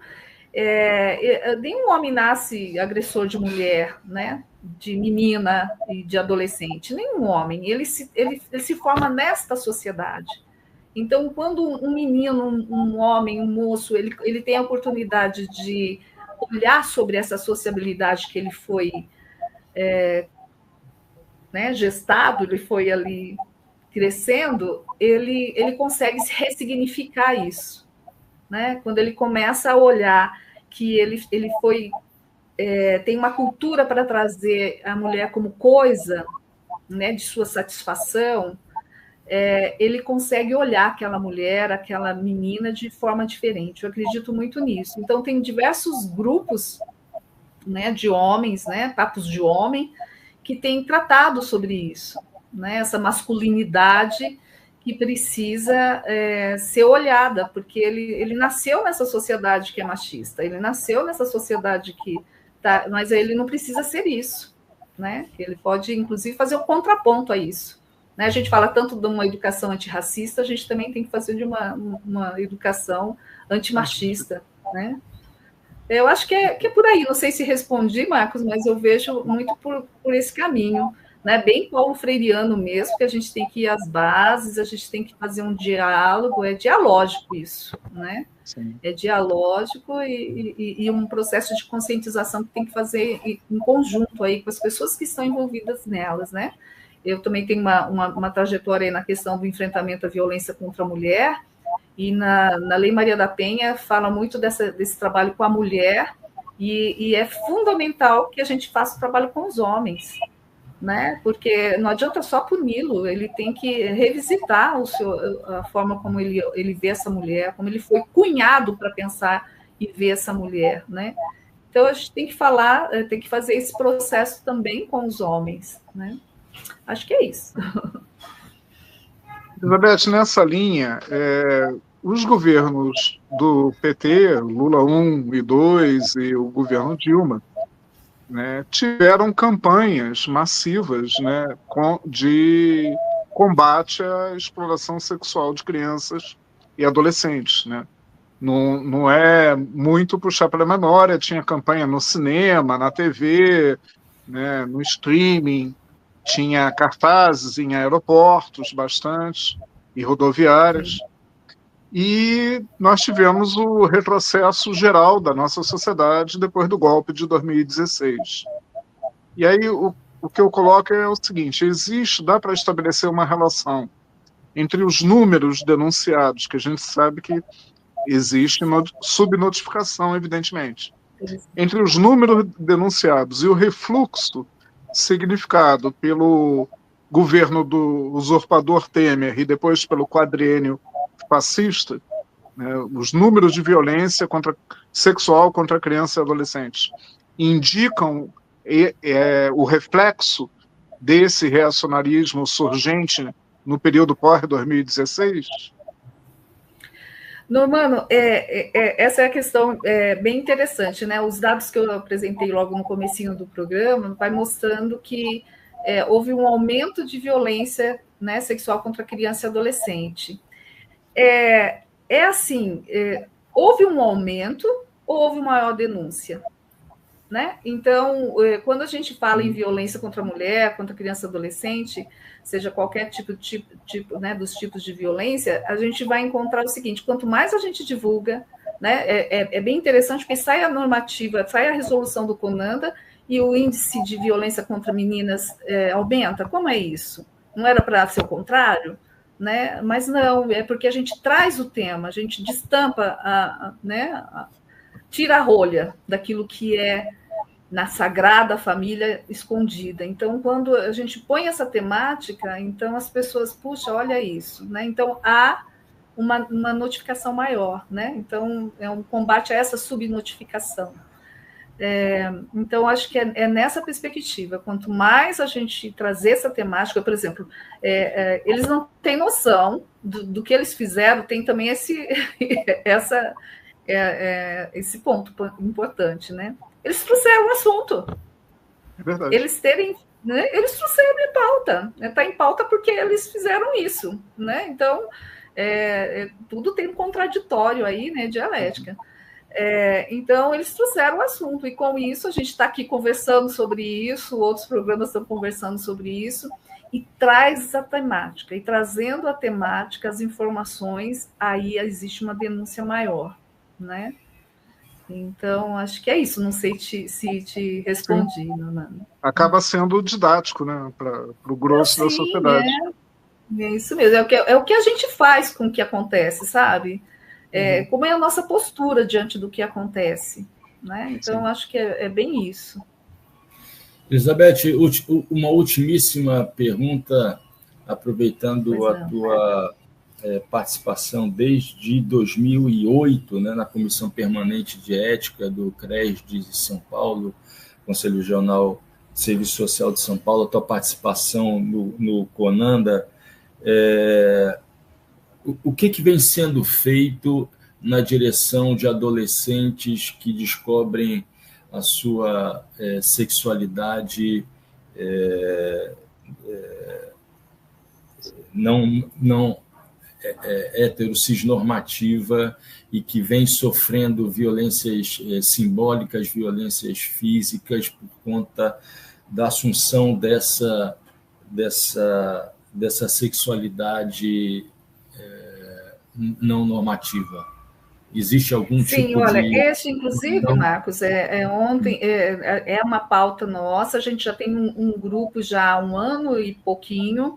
nenhum homem nasce agressor de mulher, né? De menina e de adolescente, nenhum homem, ele se forma nesta sociedade. Então, quando um menino, um homem, um moço, ele tem a oportunidade de olhar sobre essa sociabilidade que ele foi gestado, ele foi ali crescendo, ele consegue ressignificar isso, né? Quando ele começa a olhar que ele foi tem uma cultura para trazer a mulher como coisa, né, de sua satisfação, ele consegue olhar aquela mulher, aquela menina de forma diferente. Eu acredito muito nisso. Então, tem diversos grupos, né, de homens, né, papos de homem, que têm tratado sobre isso, né, essa masculinidade que precisa ser olhada, porque ele nasceu nessa sociedade que é machista, ele nasceu nessa sociedade que tá, mas ele não precisa ser isso, né? Ele pode, inclusive, fazer o contraponto a isso. Né? A gente fala tanto de uma educação antirracista, a gente também tem que fazer de uma educação antimachista, né? Eu acho que é por aí. Não sei se respondi, Marcos, mas eu vejo muito por esse caminho. né, bem Paulo Freireano mesmo, que a gente tem que ir às bases, a gente tem que fazer um diálogo, é dialógico isso, né? Sim. É dialógico e um processo de conscientização que tem que fazer em conjunto aí com as pessoas que estão envolvidas nelas, né? Eu também tenho uma trajetória aí na questão do enfrentamento à violência contra a mulher, e na Lei Maria da Penha fala muito desse trabalho com a mulher, e é fundamental que a gente faça o trabalho com os homens, né? Porque não adianta só puni-lo, ele tem que revisitar a forma como ele vê essa mulher, como ele foi cunhado para pensar e ver essa mulher, né? Então a gente tem que falar, tem que fazer esse processo também com os homens, né? Acho que é isso. Elizabeth, nessa linha, os governos do PT, Lula 1 e 2 e o governo Dilma, né, tiveram campanhas massivas, né, de combate à exploração sexual de crianças e adolescentes, né? Não é muito puxar pela memória, tinha campanha no cinema, na TV, né, no streaming, tinha cartazes em aeroportos bastante e rodoviárias. E nós tivemos o retrocesso geral da nossa sociedade depois do golpe de 2016. E aí o que eu coloco é o seguinte: dá para estabelecer uma relação entre os números denunciados, que a gente sabe que existe subnotificação, evidentemente, entre os números denunciados e o refluxo significado pelo governo do usurpador Temer e depois pelo quadriênio fascista, né, os números de violência sexual contra crianças e adolescentes indicam o reflexo desse reacionarismo surgente no período pós-2016? Normando, essa é a questão bem interessante, né? Os dados que eu apresentei logo no comecinho do programa vai mostrando que houve um aumento de violência, né, sexual contra criança e adolescente. Houve um aumento ou houve maior denúncia, né? Então, quando a gente fala em violência contra a mulher, contra a criança e adolescente, seja qualquer tipo, né, dos tipos de violência, a gente vai encontrar o seguinte: quanto mais a gente divulga, né, é bem interessante, porque sai a normativa, sai a resolução do CONANDA e o índice de violência contra meninas aumenta. Como é isso? Não era para ser o contrário? Né? Mas não, é porque a gente traz o tema, a gente destampa, tira a rolha daquilo que é na sagrada família escondida. Então, quando a gente põe essa temática, então as pessoas, puxa, olha isso, né? Então há uma notificação maior, né? Então é um combate a essa subnotificação. Então, acho que é nessa perspectiva. Quanto mais a gente trazer essa temática, por exemplo, eles não têm noção do que eles fizeram, tem também esse ponto importante, né? Eles trouxeram o assunto. É verdade. Eles trouxeram em pauta. Está em pauta porque eles fizeram isso, né? Então, tudo tem um contraditório aí, né? Dialética. Então, eles trouxeram o assunto, e com isso a gente está aqui conversando sobre isso, outros programas estão conversando sobre isso, e traz essa temática, e trazendo a temática, as informações, aí existe uma denúncia maior, né? Então, acho que é isso, não sei se te respondi, Nana. Acaba sendo didático, né, para o grosso da sociedade. É isso mesmo, é o que a gente faz com o que acontece, sabe? Como é a nossa postura diante do que acontece, né? Então, acho que é bem isso. Elizabeth, uma ultimíssima pergunta, aproveitando a tua participação desde 2008, né, na Comissão Permanente de Ética do CRES de São Paulo, Conselho Regional de Serviço Social de São Paulo, a tua participação no CONANDA, o que vem sendo feito na direção de adolescentes que descobrem a sua sexualidade não heterocisnormativa e que vem sofrendo violências simbólicas, violências físicas por conta da assunção dessa dessa sexualidade não normativa? Existe algum Sim, tipo olha, de... esse, inclusive, Marcos, ontem é uma pauta nossa, a gente já tem um grupo já há 1 ano e pouquinho,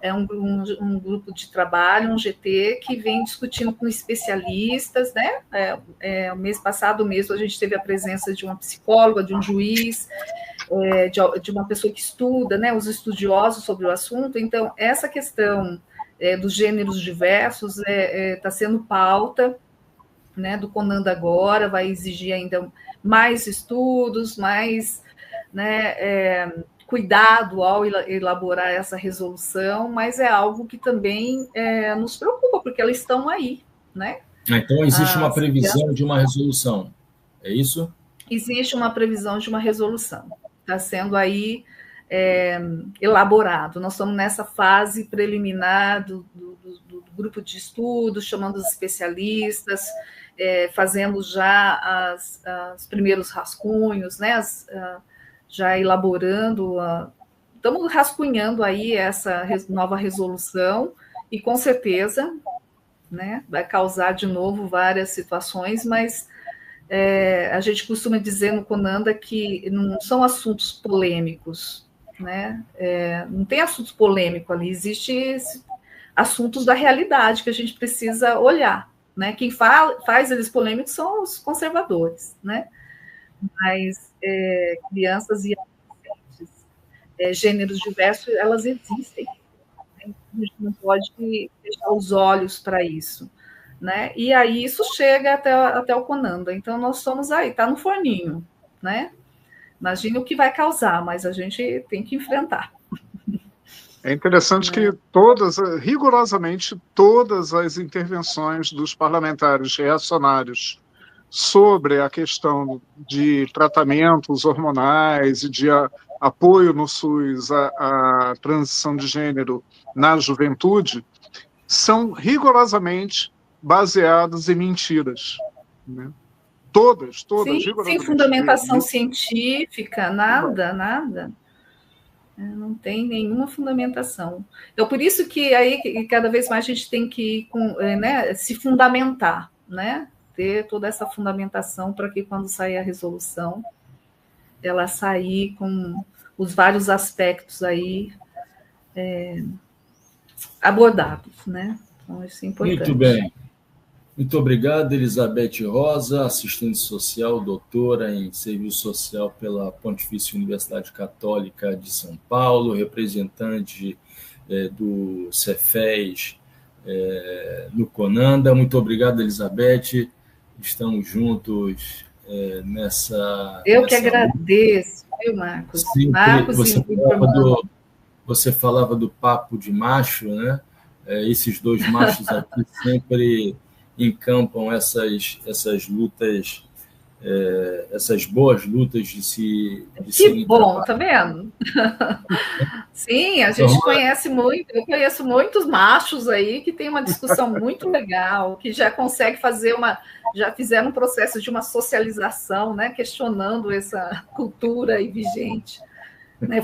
um grupo de trabalho, um GT, que vem discutindo com especialistas, né? O mês passado mesmo a gente teve a presença de uma psicóloga, de um juiz, de uma pessoa que estuda, né? Os estudiosos sobre o assunto. Então, essa questão dos gêneros diversos está sendo pauta, né, do CONANDA agora, vai exigir ainda mais estudos, mais, né, cuidado ao elaborar essa resolução, mas é algo que também nos preocupa, porque elas estão aí, né? Então, existe uma previsão de uma resolução, é isso? Existe uma previsão de uma resolução, está sendo aí elaborado. Nós estamos nessa fase preliminar do grupo de estudos, chamando os especialistas, fazendo já os primeiros rascunhos, né? Já elaborando, estamos rascunhando aí essa nova resolução e com certeza, né, vai causar de novo várias situações, mas a gente costuma dizer no CONANDA que não são assuntos polêmicos, né? Não tem assuntos polêmicos ali, existem assuntos da realidade que a gente precisa olhar, né? Quem faz eles polêmicos são os conservadores, né? Mas crianças e adolescentes, gêneros diversos, elas existem, né? A gente não pode fechar os olhos para isso, né? E aí isso chega até o CONANDA. Então nós somos aí, está no forninho, né? Imagine o que vai causar, mas a gente tem que enfrentar. É interessante que rigorosamente todas as intervenções dos parlamentares reacionários sobre a questão de tratamentos hormonais e de apoio no SUS à transição de gênero na juventude são rigorosamente baseadas em mentiras, né? Todas, sem fundamentação científica, nada. Não tem nenhuma fundamentação. Então, por isso que aí cada vez mais a gente tem que se fundamentar, né? Ter toda essa fundamentação para que quando sair a resolução, ela sair com os vários aspectos aí abordados, né? Então, isso é importante. Muito bem. Muito obrigado, Elizabeth Rosa, assistente social, doutora em serviço social pela Pontifícia Universidade Católica de São Paulo, representante do Cefes no CONANDA. Muito obrigado, Elizabeth. Estamos juntos nessa... Eu que agradeço, viu, Marcos? Sempre, Marcos você falava do papo de macho, né? Esses dois machos aqui sempre encampam essas lutas, essas boas lutas de se... Que bom, tá vendo? Sim, a gente conhece muito, eu conheço muitos machos aí que tem uma discussão muito legal, que já consegue já fizeram um processo de uma socialização, né, questionando essa cultura aí vigente.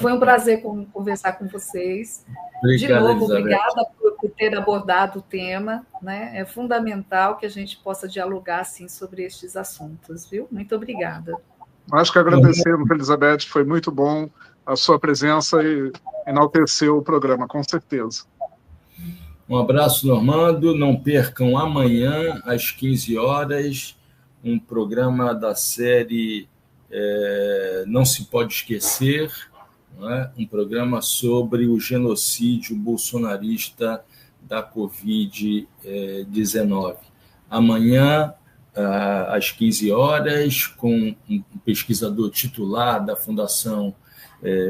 Foi um prazer conversar com vocês. Obrigado, de novo, Elizabeth. Obrigada por ter abordado o tema, né? É fundamental que a gente possa dialogar assim, sobre estes assuntos, viu? Muito obrigada. Acho que agradecemos, Elizabeth, foi muito bom a sua presença e enalteceu o programa, com certeza. Um abraço, Normando. Não percam amanhã, às 15 horas, um programa da série Não Se Pode Esquecer, um programa sobre o genocídio bolsonarista da Covid-19. Amanhã, às 15 horas, com um pesquisador titular da Fundação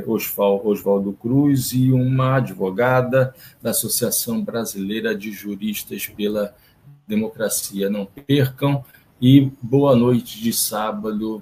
Oswaldo Cruz e uma advogada da Associação Brasileira de Juristas pela Democracia. Não percam e boa noite de sábado.